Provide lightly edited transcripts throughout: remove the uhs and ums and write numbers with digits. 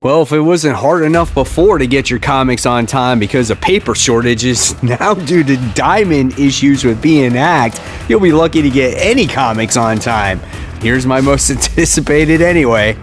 Well, if it wasn't hard enough before to get your comics on time because of paper shortages, now due to diamond issues with being hacked, you'll be lucky to get any comics on time. Here's my most anticipated anyway.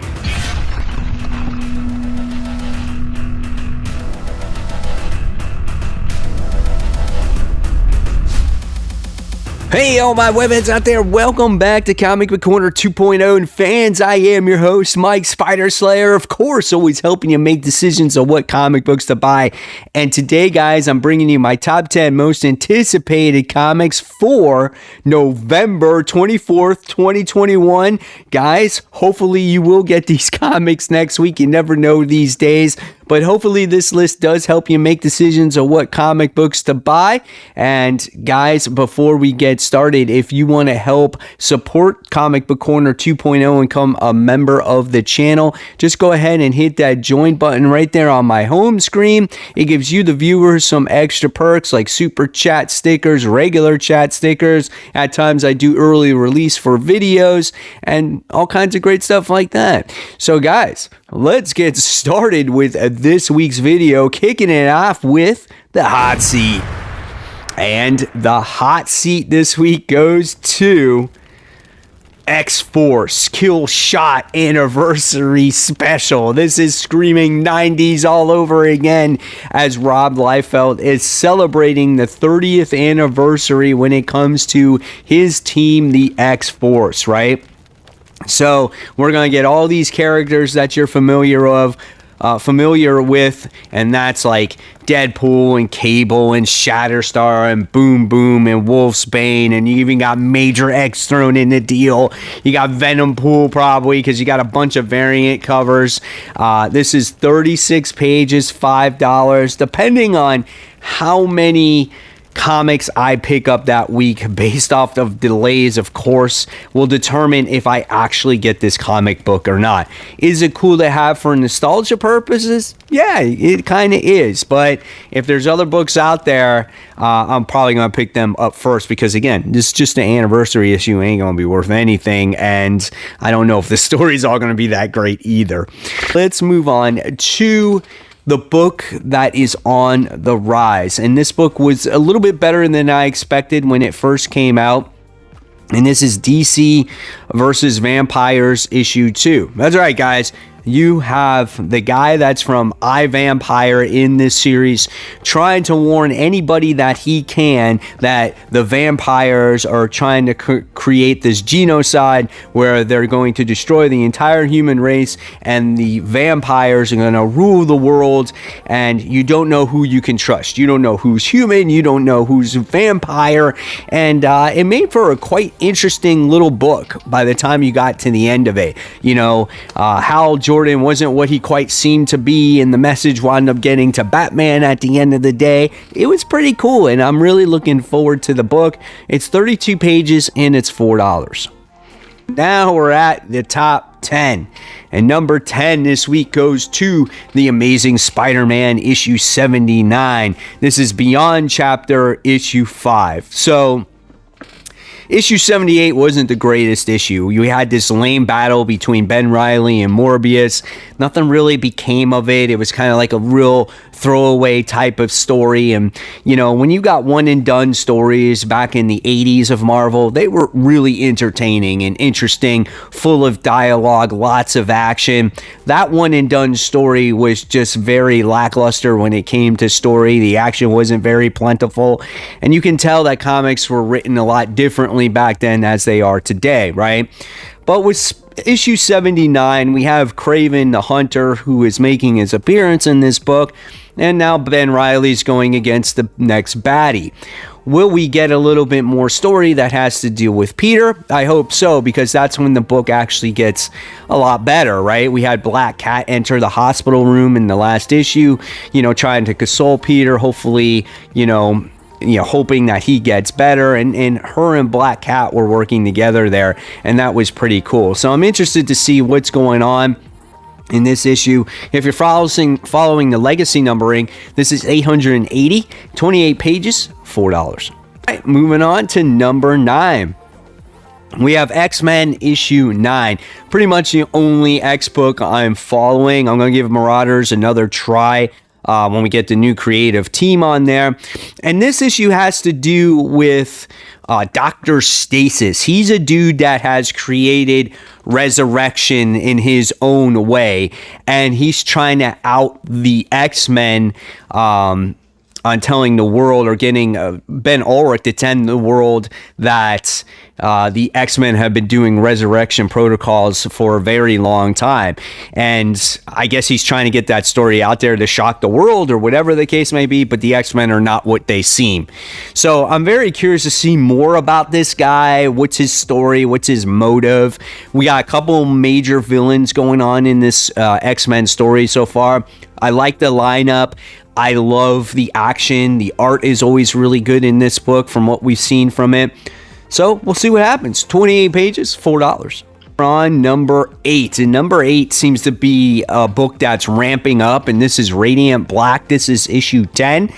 Hey, all my webheads out there, welcome back to Comic Book Corner 2.0 and fans. I am your host, Mike Spider Slayer, of course, always helping you make decisions on what comic books to buy. And today, guys, I'm bringing you my top 10 most anticipated comics for November 24th, 2021. Guys, hopefully you will get these comics next week. You never know these days. But hopefully this list does help you make decisions on what comic books to buy. And guys, before we get started, if you want to help support Comic Book Corner 2.0 and become a member of the channel, just go ahead and hit that join button right there on my home screen. It gives you, the viewers, some extra perks like super chat stickers, regular chat stickers. At times I do early release for videos and all kinds of great stuff like that. So guys, let's get started with this week's video, kicking it off with the hot seat. And the hot seat this week goes to X-Force Kill Shot Anniversary Special. This is screaming 90s all over again, as Rob Liefeld is celebrating the 30th anniversary when it comes to his team, the X-Force, right? So we're going to get all these characters that you're familiar with, and that's like Deadpool and Cable and Shatterstar and Boom Boom and Wolfsbane, and you even got Major X thrown in the deal. You got Venom Pool probably because you got a bunch of variant covers. This is 36 pages, $5, depending on how many comics I pick up that week based off of delays, of course, will determine if I actually get this comic book or not. Is it cool to have for nostalgia purposes? Yeah, it kind of is. But if there's other books out there, I'm probably going to pick them up first because, again, this is just an anniversary issue. Ain't going to be worth anything. And I don't know if the story's all going to be that great either. Let's move on to the book that is on the rise. And this book was a little bit better than I expected when it first came out. And this is DC versus Vampires issue 2. That's right, guys. You have the guy that's from I, Vampire in this series trying to warn anybody that he can that the vampires are trying to create this genocide where they're going to destroy the entire human race and the vampires are going to rule the world, and you don't know who you can trust. You don't know who's human. You don't know who's vampire. And it made for a quite interesting little book by the time you got to the end of it. You know, Hal Jordan wasn't what he quite seemed to be, and the message wound up getting to Batman at the end of the day. It was pretty cool, and I'm really looking forward to the book. It's 32 pages, and it's $4. Now we're at the top 10. And number 10 this week goes to The Amazing Spider-Man issue 79. This is Beyond Chapter issue 5. So issue 78 wasn't the greatest issue. You had this lame battle between Ben Reilly and Morbius. Nothing really became of it. It was kind of like a real throwaway type of story. And, you know, when you got one and done stories back in the 80s of Marvel, they were really entertaining and interesting, full of dialogue, lots of action. That one and done story was just very lackluster when it came to story. The action wasn't very plentiful. And you can tell that comics were written a lot differently back then as they are today, right? But with issue 79, we have Kraven the Hunter, who is making his appearance in this book, and now Ben Reilly's going against the next baddie. Will we get a little bit more story that has to deal with Peter? I hope so, because that's when the book actually gets a lot better, right? We had Black Cat enter the hospital room in the last issue, you know, trying to console Peter, hopefully, hoping that he gets better, and her and Black Cat were working together there, and that was pretty cool. So I'm interested to see what's going on in this issue. If you're following the legacy numbering, this is 880, 28 pages, $4. All right, moving on to number 9. We have X-Men issue 9, pretty much the only X book I'm following. I'm going to give Marauders another try when we get the new creative team on there. And this issue has to do with Dr. Stasis. He's a dude that has created resurrection in his own way, and he's trying to out the X-Men on telling the world, or getting Ben Ulrich to tell the world that the X-Men have been doing resurrection protocols for a very long time. And I guess he's trying to get that story out there to shock the world, or whatever the case may be, but the X-Men are not what they seem. So I'm very curious to see more about this guy. What's his story? What's his motive? We got a couple major villains going on in this X-Men story so far. I like the lineup. I love the action. The art is always really good in this book from what we've seen from it. So we'll see what happens. 28 pages, $4. On number 8, and number 8 seems to be a book that's ramping up, and this is Radiant Black. This is issue 10.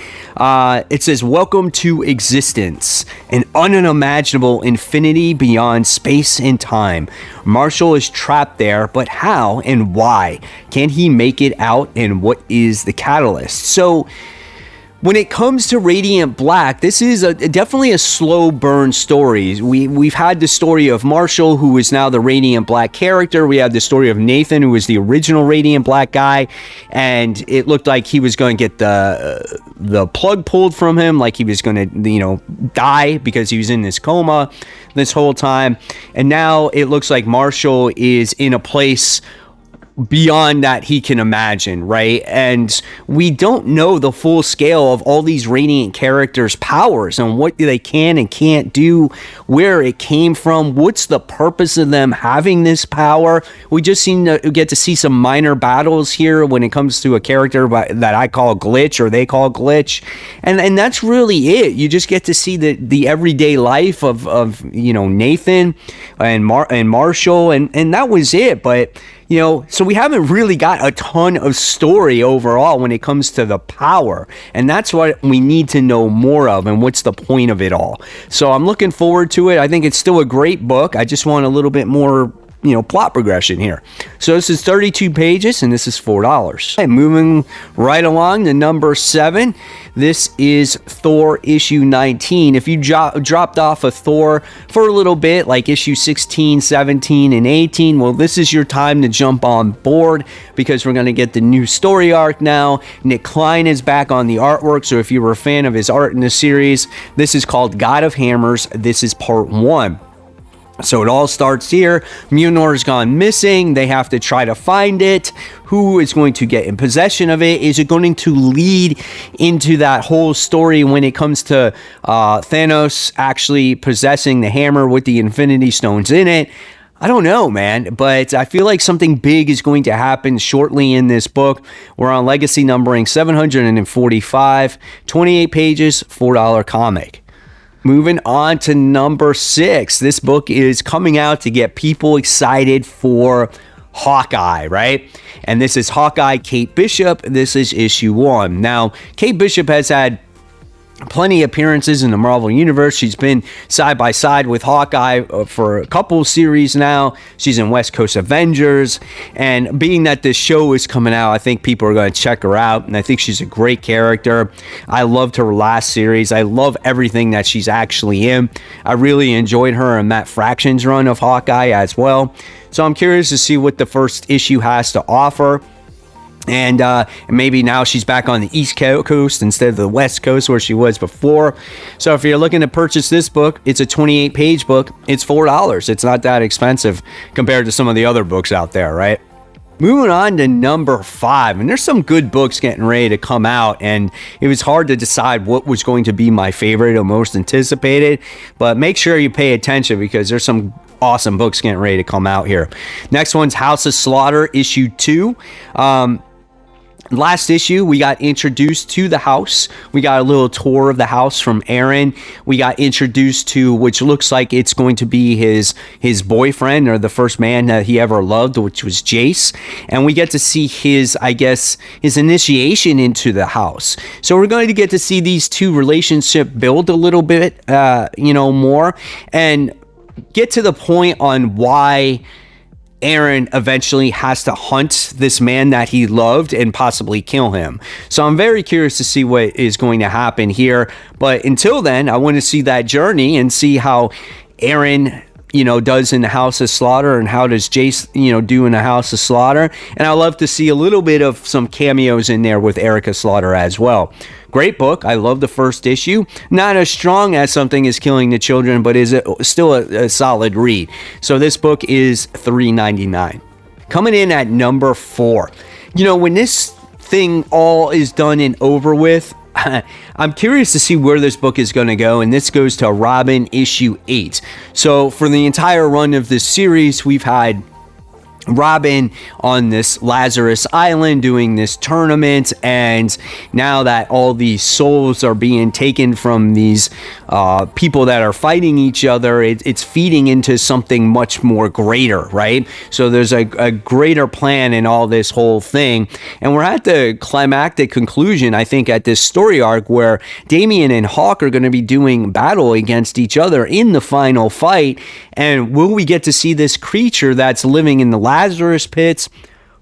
It says, welcome to existence, an unimaginable infinity beyond space and time. Marshall is trapped there, but how and why? Can he make it out, and what is the catalyst? So when it comes to Radiant Black, this is definitely a slow burn story. We've had the story of Marshall, who is now the Radiant Black character. We had the story of Nathan, who was the original Radiant Black guy, and it looked like he was going to get the plug pulled from him, like he was going to, die because he was in this coma this whole time. And now it looks like Marshall is in a place beyond that he can imagine, right? And we don't know the full scale of all these Radiant characters' powers and what they can and can't do, where it came from, what's the purpose of them having this power. We just seem to get to see some minor battles here when it comes to a character that I call Glitch, or they call Glitch, and that's really it. You just get to see the everyday life of Nathan and Marshall, and that was it. But so we haven't really got a ton of story overall when it comes to the power. And that's what we need to know more of, and what's the point of it all. So I'm looking forward to it. I think it's still a great book. I just want a little bit more plot progression here. So this is 32 pages, and this is $4. Okay, moving right along to number 7. This is Thor issue 19. If you dropped off of Thor for a little bit, like issue 16, 17, and 18, well, this is your time to jump on board, because we're going to get the new story arc now. Nick Klein is back on the artwork, so if you were a fan of his art in the series, this is called God of Hammers. This is part 1. So it all starts here. Mjolnir's gone missing. They have to try to find it. Who is going to get in possession of it? Is it going to lead into that whole story when it comes to Thanos actually possessing the hammer with the Infinity Stones in it? I don't know, man, but I feel like something big is going to happen shortly in this book. We're on legacy numbering 745, 28 pages, $4 comic. Moving on to number 6. This book is coming out to get people excited for Hawkeye, right? And this is Hawkeye Kate Bishop. This is issue 1. Now, Kate Bishop has had plenty of appearances in the Marvel Universe. She's been side by side with Hawkeye for a couple series now. She's in West Coast Avengers, and being that this show is coming out, I think people are going to check her out, and I think she's a great character. I loved her last series. I love everything that she's actually in. I really enjoyed her in Matt Fraction's run of Hawkeye as well. So I'm curious to see what the first issue has to offer. And maybe now she's back on the East Coast instead of the West Coast where she was before. So if you're looking to purchase this book, it's a 28-page book. It's $4. It's not that expensive compared to some of the other books out there, right? Moving on to number 5, and there's some good books getting ready to come out, and it was hard to decide what was going to be my favorite or most anticipated, but make sure you pay attention because there's some awesome books getting ready to come out here. Next one's House of Slaughter, issue 2. Last issue, we got introduced to the house. We got a little tour of the house from Aaron. We got introduced to, which looks like it's going to be his boyfriend, or the first man that he ever loved, which was Jace. And we get to see his initiation into the house. So we're going to get to see these two relationship build a little bit, more. And get to the point on why Aaron eventually has to hunt this man that he loved and possibly kill him. So I'm very curious to see what is going to happen here. But until then, I want to see that journey and see how Aaron, does in the House of Slaughter, and how does Jace, do in the House of Slaughter. And I love to see a little bit of some cameos in there with Erica Slaughter as well. Great book. I love the first issue. Not as strong as Something is Killing the Children, but is still a solid read. So this book is $3.99. Coming in at number 4. When this thing all is done and over with, I'm curious to see where this book is going to go, and this goes to Robin issue 8. So for the entire run of this series, we've had Robin on this Lazarus Island doing this tournament, and now that all these souls are being taken from these people that are fighting each other, it's feeding into something much more greater, right? So there's a greater plan in all this whole thing, and we're at the climactic conclusion, I think, at this story arc where Damian and Hawk are going to be doing battle against each other in the final fight. And will we get to see this creature that's living in the Lazarus pits?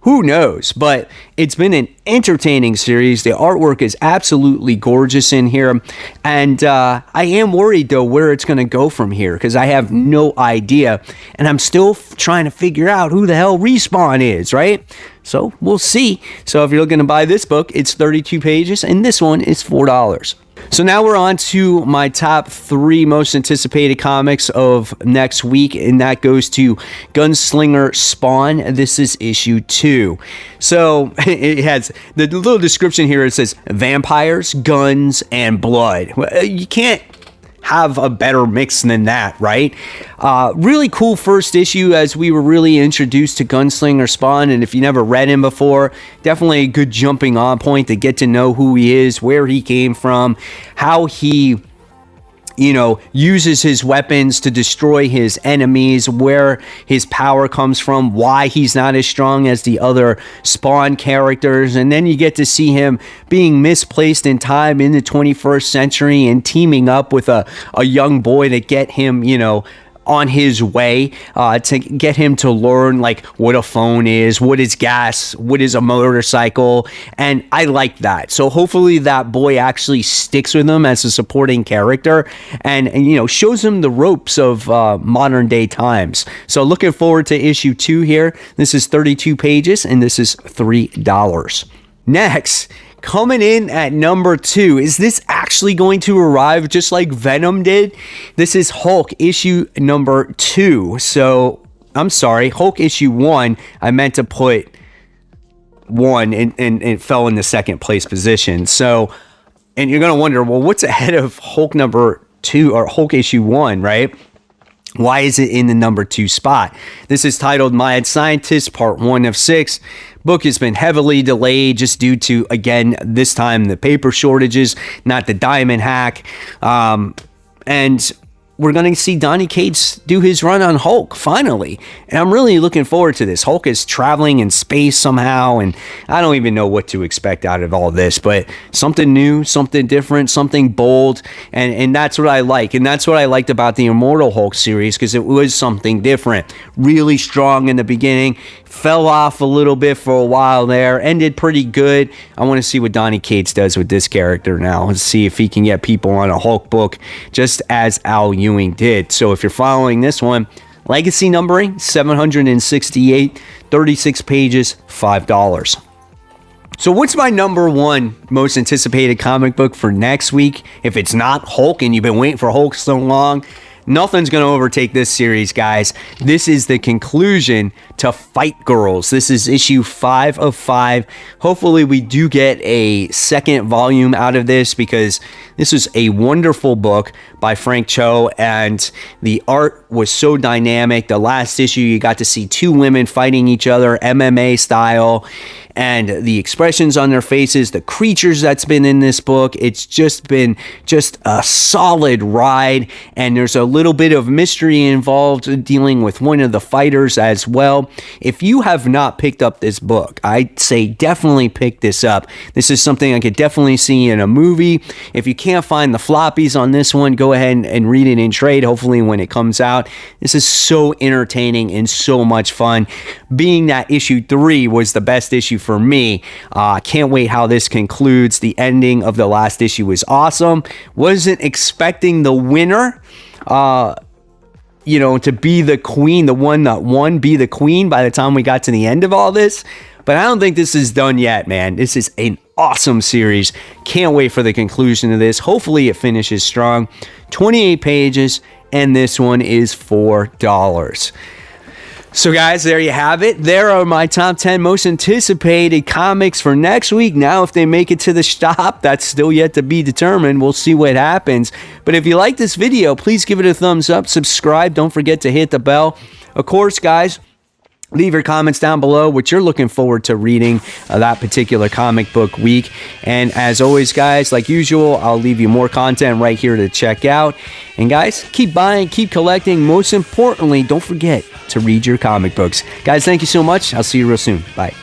Who knows? But it's been an entertaining series. The artwork is absolutely gorgeous in here. And I am worried, though, where it's going to go from here, because I have no idea. And I'm still trying to figure out who the hell Respawn is, right? So we'll see. So if you're looking to buy this book, it's 32 pages, and this one is $4. So now we're on to my top 3 most anticipated comics of next week, and that goes to Gunslinger Spawn. This is issue 2. So it has the little description here. It says vampires, guns, and blood. You can't have a better mix than that, right? Really cool first issue as we were really introduced to Gunslinger Spawn, and if you never read him before, definitely a good jumping on point to get to know who he is, where he came from, how he uses his weapons to destroy his enemies, where his power comes from, why he's not as strong as the other Spawn characters. And then you get to see him being misplaced in time in the 21st century and teaming up with a young boy to get him, on his way, to get him to learn like what a phone is, what is gas, what is a motorcycle, and I like that. So hopefully that boy actually sticks with him as a supporting character, and shows him the ropes of modern day times. So looking forward to issue 2 here. This is 32 pages, and this is $3. Next, coming in at number 2, is this actually going to arrive just like Venom did? This is Hulk issue number 2. So, I'm sorry, Hulk issue 1, I meant to put 1 and it fell in the second place position. So, and you're going to wonder, well, what's ahead of Hulk number 2 or Hulk issue 1, right? Why is it in the number 2 spot? This is titled Mad Scientist, part 1 of 6. Book has been heavily delayed just due to, again, this time the paper shortages, not the diamond hack. And we're going to see Donny Cates do his run on Hulk, finally. And I'm really looking forward to this. Hulk is traveling in space somehow, and I don't even know what to expect out of all this, but something new, something different, something bold, and that's what I like. And that's what I liked about the Immortal Hulk series, because it was something different. Really strong in the beginning, fell off a little bit for a while there, ended pretty good. I want to see what Donny Cates does with this character now. Let's see if he can get people on a Hulk book, just as Al Ewing did. So if you're following this one, legacy numbering, 768, 36 pages, $5. So what's my number 1 most anticipated comic book for next week? If it's not Hulk and you've been waiting for Hulk so long, nothing's going to overtake this series, guys. This is the conclusion to Fight Girls. This is issue 5 of 5. Hopefully we do get a second volume out of this, because this is a wonderful book by Frank Cho, and the art was so dynamic. The last issue, you got to see 2 women fighting each other, MMA style, and the expressions on their faces, the creatures that's been in this book. It's just been just a solid ride, and there's a little bit of mystery involved dealing with one of the fighters as well. below. If you have not picked up this book, I'd say definitely pick this up. This is something I could definitely see in a movie. If you can't find the floppies on this one, go ahead and read it in trade, hopefully when it comes out. This is so entertaining and so much fun. Being that issue 3 was the best issue for me. Can't wait how this concludes. The ending of the last issue was awesome. Wasn't expecting the winner, to be the queen, the one that won, be the queen by the time we got to the end of all this. But I don't think this is done yet, man. This is an awesome series. Can't wait for the conclusion of this. Hopefully it finishes strong. 28 pages, and this one is $4. So guys, there you have it. There are my top 10 most anticipated comics for next week. Now, if they make it to the shop, that's still yet to be determined. We'll see what happens. But if you like this video, please give it a thumbs up, subscribe. Don't forget to hit the bell. Of course, guys, leave your comments down below what you're looking forward to reading that particular comic book week. And as always, guys, like usual, I'll leave you more content right here to check out. And guys, keep buying, keep collecting. Most importantly, don't forget to read your comic books. Guys, thank you so much. I'll see you real soon. Bye.